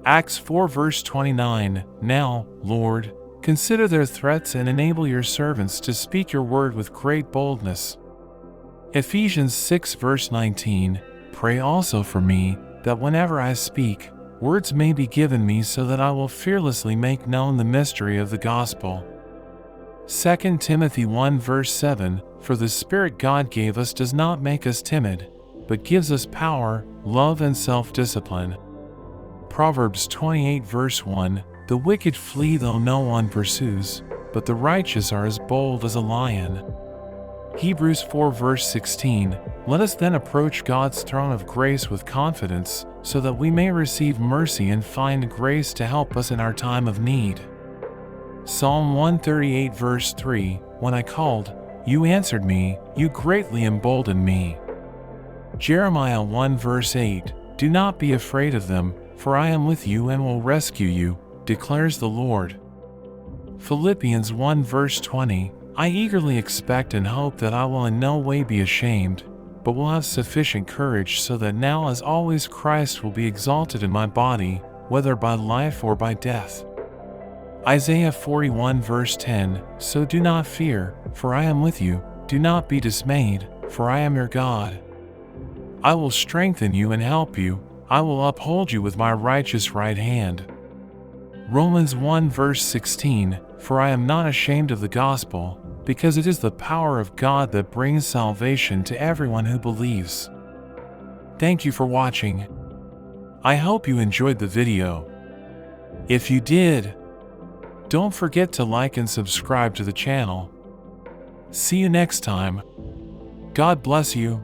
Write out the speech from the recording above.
Acts 4 verse 29, Now, Lord, consider their threats and enable your servants to speak your word with great boldness. Ephesians 6 verse 19, Pray also for me, that whenever I speak, words may be given me so that I will fearlessly make known the mystery of the gospel. 2 Timothy 1 verse 7, For the Spirit God gave us does not make us timid, but gives us power, love and self-discipline. Proverbs 28 verse 1, The wicked flee though no one pursues, but the righteous are as bold as a lion. Hebrews 4 verse 16, Let us then approach God's throne of grace with confidence, so that we may receive mercy and find grace to help us in our time of need. Psalm 138 verse 3, When I called, you answered me, you greatly emboldened me. Jeremiah 1 verse 8, Do not be afraid of them, for I am with you and will rescue you, declares the Lord. Philippians 1 verse 20, I eagerly expect and hope that I will in no way be ashamed, but will have sufficient courage so that now as always Christ will be exalted in my body, whether by life or by death. Isaiah 41 verse 10, So do not fear, for I am with you, do not be dismayed, for I am your God. I will strengthen you and help you, I will uphold you with my righteous right hand. Romans 1 verse 16, For I am not ashamed of the gospel, because it is the power of God that brings salvation to everyone who believes. Thank you for watching. I hope you enjoyed the video. If you did, don't forget to like and subscribe to the channel. See you next time. God bless you.